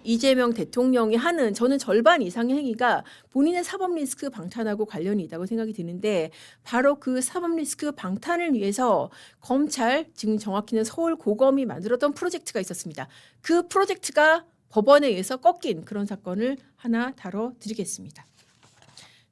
이재명 대통령이 하는 저는 절반 이상의 행위가 본인의 사법 리스크 방탄하고 관련이 있다고 생각이 드는데 바로 그 사법 리스크 방탄을 위해서 검찰 지금 정확히는 서울고검이 만들었던 프로젝트가 있었습니다. 그 프로젝트가 법원에 의해서 꺾인 그런 사건을 하나 다뤄드리겠습니다.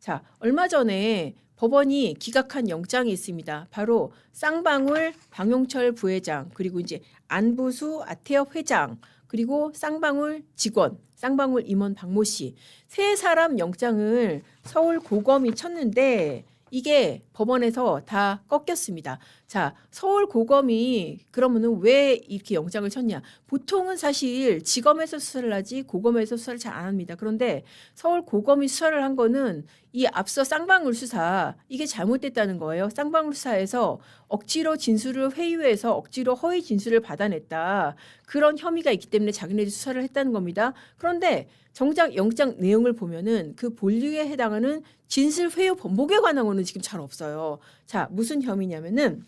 자, 얼마 전에 법원이 기각한 영장이 있습니다. 바로 쌍방울 방용철 부회장 그리고 이제 안부수 아태업 회장 그리고 쌍방울 직원, 쌍방울 임원 박모 씨 세 사람 영장을 서울고검이 쳤는데 이게 법원에서 다 꺾였습니다. 자, 서울고검이 그러면은 왜 이렇게 영장을 쳤냐? 보통은 사실 지검에서 수사를 하지 고검에서 수사를 잘 안 합니다. 그런데 서울고검이 수사를 한 거는 이 앞서 쌍방울 수사 이게 잘못됐다는 거예요. 쌍방울 수사에서 억지로 진술을 회유해서 억지로 허위 진술을 받아냈다. 그런 혐의가 있기 때문에 자기네들이 수사를 했다는 겁니다. 그런데 정작 영장 내용을 보면은 그 본류에 해당하는 진술 회유 번복에 관한 거는 지금 잘 없어요. 자, 무슨 혐의냐면은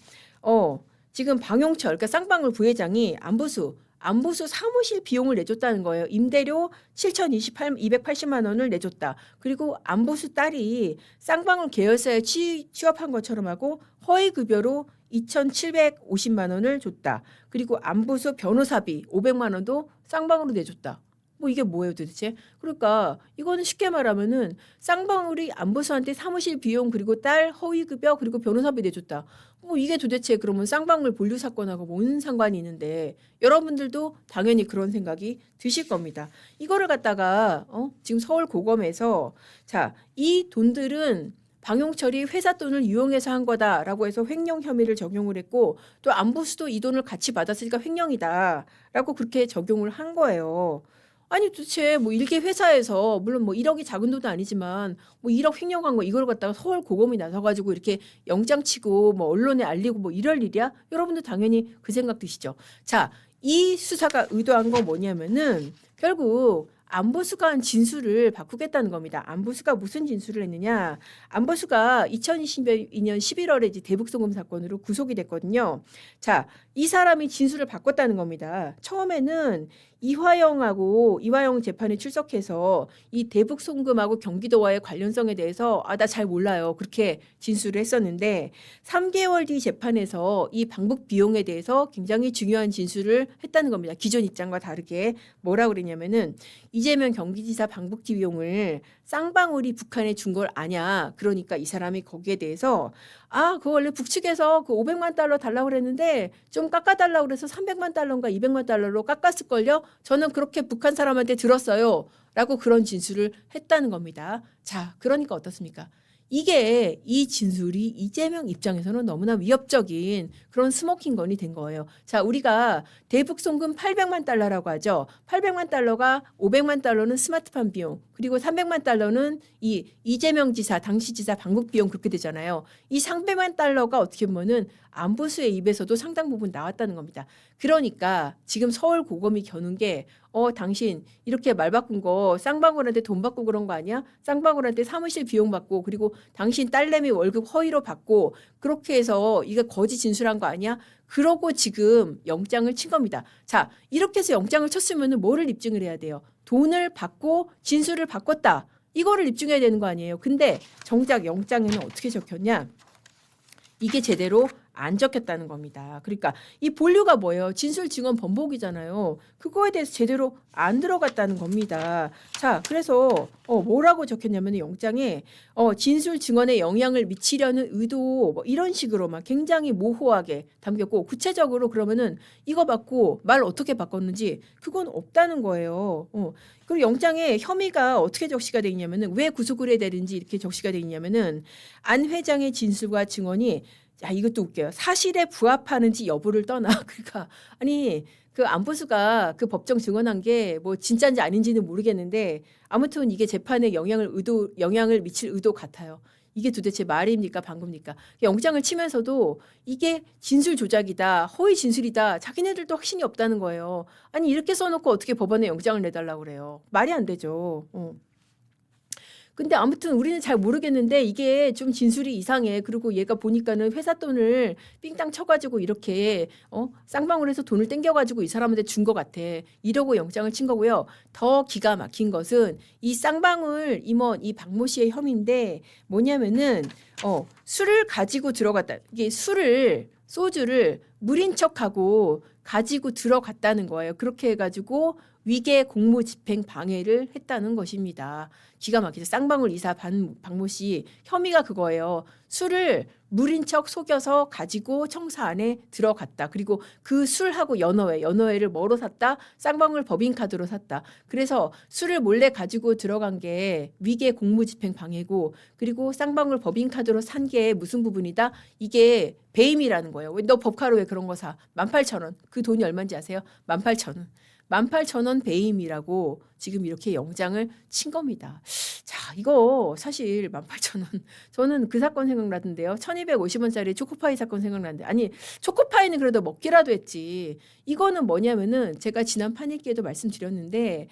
지금 방용철 그러니까 쌍방울 부회장이 안부수 사무실 비용을 내줬다는 거예요. 임대료 7,280만 원을 내줬다. 그리고 안부수 딸이 쌍방울 계열사에 취업한 것처럼 하고 허위급여로 2,750만 원을 줬다. 그리고 안부수 변호사비 500만 원도 쌍방울로 내줬다. 뭐 이게 뭐예요 도대체? 그러니까 이거는 쉽게 말하면은 쌍방울이 안부수한테 사무실 비용 그리고 딸 허위급여 그리고 변호사비 내줬다. 뭐 이게 도대체 그러면 쌍방울 본류 사건하고 뭔 상관이 있는데 여러분들도 당연히 그런 생각이 드실 겁니다. 이거를 갖다가 지금 서울고검에서 자, 이 돈들은 방용철이 회사 돈을 이용해서 한 거다라고 해서 횡령 혐의를 적용을 했고 또 안부수도 이 돈을 같이 받았으니까 횡령이다라고 그렇게 적용을 한 거예요. 아니 도대체 뭐 일개 회사에서 물론 뭐 1억이 작은 돈도 아니지만 뭐 1억 횡령한 거 이걸 갖다가 서울고검이 나서가지고 이렇게 영장 치고 뭐 언론에 알리고 뭐 이럴 일이야? 여러분들 당연히 그 생각 드시죠. 자, 이 수사가 의도한 건 뭐냐면은 결국 안보수가 한 진술을 바꾸겠다는 겁니다. 안보수가 무슨 진술을 했느냐? 안보수가 2022년 11월에 이제 대북송금 사건으로 구속이 됐거든요. 자, 이 사람이 진술을 바꿨다는 겁니다. 처음에는 이화영 재판에 출석해서 이 대북 송금하고 경기도와의 관련성에 대해서 나 잘 몰라요. 그렇게 진술을 했었는데 3개월 뒤 재판에서 이 방북 비용에 대해서 굉장히 중요한 진술을 했다는 겁니다. 기존 입장과 다르게 뭐라고 그랬냐면은 이재명 경기지사 방북 비용을 쌍방울이 북한에 준 걸 아냐. 그러니까 이 사람이 거기에 대해서 그거 원래 북측에서 그 500만 달러 달라고 그랬는데 좀 깎아달라고 그래서 300만 달러인가 200만 달러로 깎았을걸요. 저는 그렇게 북한 사람한테 들었어요. 라고 그런 진술을 했다는 겁니다. 자, 그러니까 어떻습니까? 이게 이 진술이 이재명 입장에서는 너무나 위협적인 그런 스모킹건이 된 거예요. 자, 우리가 대북 송금 800만 달러라고 하죠. 800만 달러가 500만 달러는 스마트폰 비용, 그리고 300만 달러는 이 이재명 지사, 당시 지사 방북 비용 그렇게 되잖아요. 이 300만 달러가 어떻게 보면은 안보수의 입에서도 상당 부분 나왔다는 겁니다. 그러니까 지금 서울고검이 겨눈 게 당신 이렇게 말 바꾼 거 쌍방울한테 돈 받고 그런 거 아니야? 쌍방울한테 사무실 비용 받고 그리고 당신 딸내미 월급 허위로 받고 그렇게 해서 이게 거짓 진술한 거 아니야? 그러고 지금 영장을 친 겁니다. 자, 이렇게 해서 영장을 쳤으면 뭐를 입증을 해야 돼요? 돈을 받고 진술을 바꿨다. 이거를 입증해야 되는 거 아니에요? 근데 정작 영장에는 어떻게 적혔냐? 이게 제대로 안 적혔다는 겁니다. 그러니까 이 본류가 뭐예요? 진술 증언 번복이잖아요. 그거에 대해서 제대로 안 들어갔다는 겁니다. 자, 그래서 뭐라고 적혔냐면 영장에 진술 증언에 영향을 미치려는 의도 뭐 이런 식으로 막 굉장히 모호하게 담겼고 구체적으로 그러면은 이거 받고 말 어떻게 바꿨는지 그건 없다는 거예요. 그리고 영장에 혐의가 어떻게 적시가 되어 있냐면은 왜 구속을 해야 되는지 이렇게 적시가 되어 있냐면은 안 회장의 진술과 증언이 이것도 웃겨요. 사실에 부합하는지 여부를 떠나. 그러니까 아니 그 안보수가 그 법정 증언한 게 뭐 진짜인지 아닌지는 모르겠는데 아무튼 이게 재판에 영향을 미칠 의도 같아요. 이게 도대체 말입니까 방금입니까? 영장을 치면서도 이게 진술 조작이다, 허위 진술이다. 자기네들도 확신이 없다는 거예요. 아니 이렇게 써놓고 어떻게 법원에 영장을 내달라고 그래요? 말이 안 되죠. 근데 아무튼 우리는 잘 모르겠는데 이게 좀 진술이 이상해. 그리고 얘가 보니까는 회사 돈을 삥땅 쳐가지고 이렇게 쌍방울 해서 돈을 땡겨가지고 이 사람한테 준 것 같아. 이러고 영장을 친 거고요. 더 기가 막힌 것은 이 쌍방울 임원 이 박모 씨의 혐의인데 뭐냐면은 술을 가지고 들어갔다. 이게 소주를 물인 척하고 가지고 들어갔다는 거예요. 그렇게 해가지고 위계 공무집행 방해를 했다는 것입니다. 기가 막히죠. 쌍방울 이사 박모 씨 혐의가 그거예요. 술을 물인 척 속여서 가지고 청사 안에 들어갔다. 그리고 그 술하고 연어회를 뭐로 샀다? 쌍방울 법인카드로 샀다. 그래서 술을 몰래 가지고 들어간 게 위계 공무집행 방해고 그리고 쌍방울 법인카드로 산 게 무슨 부분이다? 이게 배임이라는 거예요. 왜 너 법카로 왜 그런 거 사? 18,000원. 그 돈이 얼마인지 아세요? 18,000원. 18,000원 배임이라고 지금 이렇게 영장을 친 겁니다. 자, 이거 사실 18,000원. 저는 그 사건 생각나던데요. 1,250원짜리 초코파이 사건 생각나는데. 아니, 초코파이는 그래도 먹기라도 했지. 이거는 뭐냐면은 제가 지난 판읽기에도 말씀드렸는데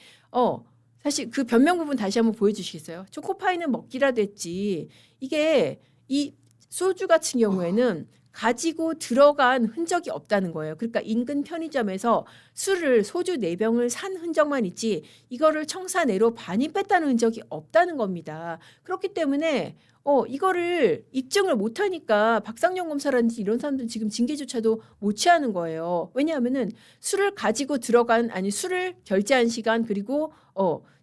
사실 그 변명 부분 다시 한번 보여주시겠어요? 초코파이는 먹기라도 했지. 이게 이 소주 같은 경우에는 가지고 들어간 흔적이 없다는 거예요. 그러니까 인근 편의점에서 소주 4병을 산 흔적만 있지 이거를 청사 내로 반입했다는 흔적이 없다는 겁니다. 그렇기 때문에 이거를 입증을 못하니까 박상영 검사라든지 이런 사람들은 지금 징계조차도 못 취하는 거예요. 왜냐하면은 술을 가지고 들어간 술을 결제한 시간 그리고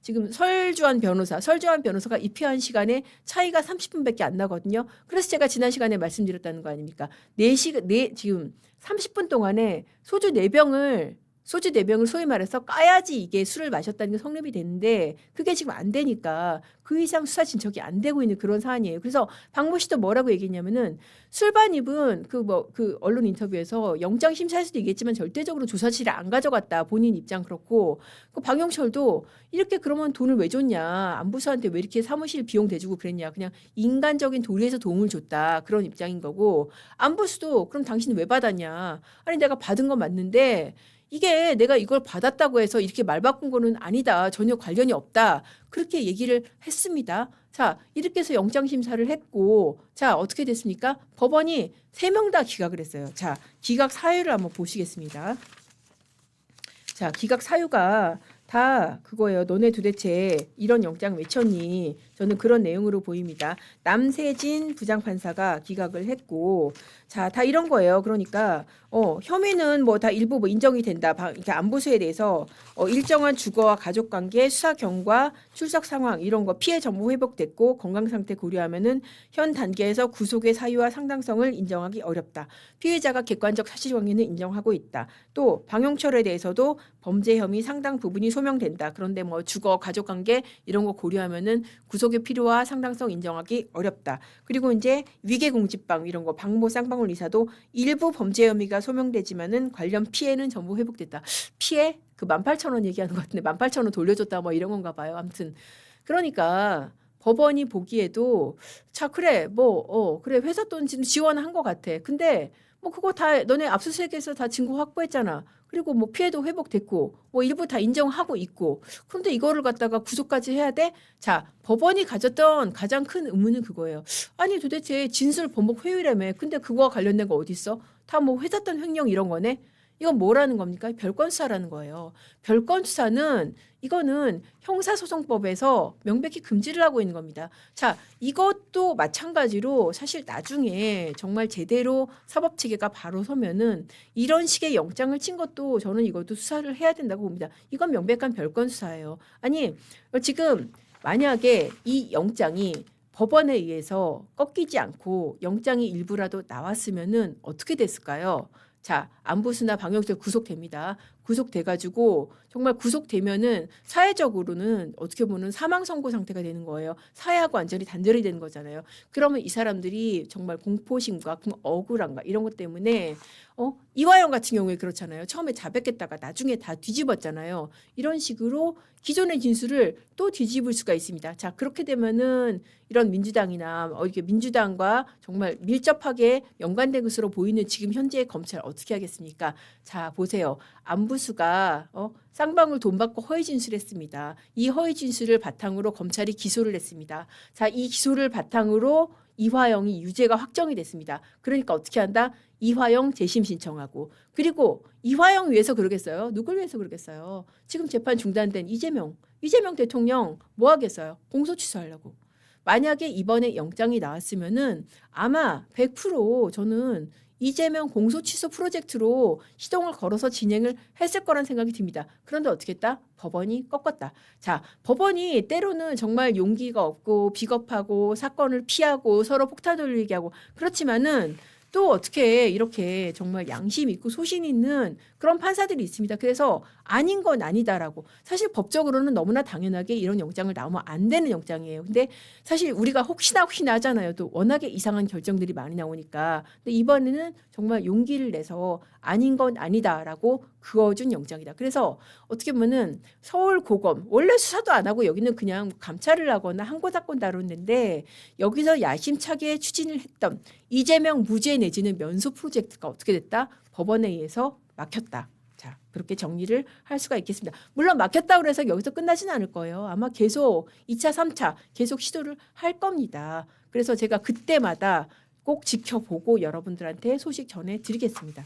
지금 설주환 변호사가 입회한 시간에 차이가 30분밖에 안 나거든요. 그래서 제가 지난 시간에 말씀드렸다는 거 아닙니까? 지금 30분 동안에 소주 4병을 소위 말해서 까야지 이게 술을 마셨다는 게 성립이 되는데 그게 지금 안 되니까 그 이상 수사 진척이 안 되고 있는 그런 사안이에요. 그래서 박모 씨도 뭐라고 얘기했냐면은 술반입은 그 언론 인터뷰에서 영장 심사에서도 얘기했지만 절대적으로 조사실에 안 가져갔다. 본인 입장 그렇고 그 방영철도 이렇게 그러면 돈을 왜 줬냐. 안부수한테 왜 이렇게 사무실 비용 대주고 그랬냐. 그냥 인간적인 도리에서 도움을 줬다. 그런 입장인 거고 안부수도 그럼 당신은 왜 받았냐. 아니 내가 받은 건 맞는데 이게 내가 이걸 받았다고 해서 이렇게 말 바꾼 거는 아니다. 전혀 관련이 없다. 그렇게 얘기를 했습니다. 자, 이렇게 해서 영장 심사를 했고 자, 어떻게 됐습니까? 법원이 3명 다 기각을 했어요. 자, 기각 사유를 한번 보시겠습니다. 자, 기각 사유가 다 그거예요. 너네 도대체 이런 영장 왜 쳤니? 저는 그런 내용으로 보입니다. 남세진 부장판사가 기각을 했고 자, 다 이런 거예요. 그러니까 혐의는 뭐 다 일부 뭐 인정이 된다. 이렇게 안보수에 대해서 일정한 주거와 가족관계, 수사 경과, 출석 상황 이런 거 피해 정보 회복됐고 건강 상태 고려하면은 현 단계에서 구속의 사유와 상당성을 인정하기 어렵다. 피해자가 객관적 사실관계는 인정하고 있다. 또 방영철에 대해서도 범죄 혐의 상당 부분이 소명된다. 그런데 뭐 주거, 가족관계 이런 거 고려하면은 구속의 필요와 상당성 인정하기 어렵다. 그리고 이제 위계공직방 이런 거 박모 쌍방울 이사도 일부 범죄 혐의가 소명되지만은 관련 피해는 전부 회복됐다. 피해? 그 18,000원 얘기하는 것 같은데 18,000원 돌려줬다 뭐 이런 건가 봐요. 아무튼 그러니까 법원이 보기에도 자 그래 그래 회사 돈 지금 지원한 것 같아. 근데 뭐 그거 다 너네 압수수색에서 다 증거 확보했잖아. 그리고 뭐 피해도 회복됐고 뭐 일부 다 인정하고 있고 그런데 이거를 갖다가 구속까지 해야 돼? 자, 법원이 가졌던 가장 큰 의문은 그거예요. 아니 도대체 진술 번복 회유라며. 근데 그거와 관련된 거 어디 있어? 다 뭐 회사단 횡령 이런 거네. 이건 뭐라는 겁니까? 별건 수사라는 거예요. 별건 수사는 이거는 형사소송법에서 명백히 금지를 하고 있는 겁니다. 자, 이것도 마찬가지로 사실 나중에 정말 제대로 사법체계가 바로 서면은 이런 식의 영장을 친 것도 저는 이것도 수사를 해야 된다고 봅니다. 이건 명백한 별건 수사예요. 아니, 지금 만약에 이 영장이 법원에 의해서 꺾이지 않고 영장이 일부라도 나왔으면은 어떻게 됐을까요? 자, 안부수나 방영철 구속됩니다. 구속돼가지고 정말 구속되면은 사회적으로는 어떻게 보면 사망 선고 상태가 되는 거예요. 사회하고 완전히 단절이 되는 거잖아요. 그러면 이 사람들이 정말 공포심과 억울함과 이런 것 때문에 이화영 같은 경우에 그렇잖아요. 처음에 자백했다가 나중에 다 뒤집었잖아요. 이런 식으로 기존의 진술을 또 뒤집을 수가 있습니다. 자, 그렇게 되면은 이런 민주당이나 이렇게 민주당과 정말 밀접하게 연관된 것으로 보이는 지금 현재의 검찰 어떻게 하겠습니까? 않습니까? 자, 보세요. 안부수가 쌍방울 돈 받고 허위 진술했습니다. 이 허위 진술을 바탕으로 검찰이 기소를 했습니다. 자, 이 기소를 바탕으로 이화영이 유죄가 확정이 됐습니다. 그러니까 어떻게 한다? 이화영 재심 신청하고, 그리고 이화영 위해서 그러겠어요? 누굴 위해서 그러겠어요? 지금 재판 중단된 이재명 대통령 뭐 하겠어요? 공소 취소하려고. 만약에 이번에 영장이 나왔으면은 아마 100% 저는 이재명 공소 취소 프로젝트로 시동을 걸어서 진행을 했을 거란 생각이 듭니다. 그런데 어떻게 했다? 법원이 꺾었다. 자, 법원이 때로는 정말 용기가 없고 비겁하고 사건을 피하고 서로 폭탄 돌리게 하고, 그렇지만은 또 어떻게 이렇게 정말 양심 있고 소신 있는 그런 판사들이 있습니다. 그래서 아닌 건 아니다라고. 사실 법적으로는 너무나 당연하게 이런 영장을 나오면 안 되는 영장이에요. 근데 사실 우리가 혹시나 하잖아요. 또 워낙에 이상한 결정들이 많이 나오니까. 근데 이번에는 정말 용기를 내서 아닌 건 아니다라고 그어준 영장이다. 그래서 어떻게 보면은 서울고검 원래 수사도 안 하고 여기는 그냥 감찰을 하거나 항고 사건 다뤘는데, 여기서 야심차게 추진을 했던 이재명 무죄 내지는 면소 프로젝트가 어떻게 됐다? 법원에 의해서 막혔다. 자, 그렇게 정리를 할 수가 있겠습니다. 물론 막혔다고 해서 여기서 끝나지는 않을 거예요. 아마 계속 2차, 3차 계속 시도를 할 겁니다. 그래서 제가 그때마다 꼭 지켜보고 여러분들한테 소식 전해드리겠습니다.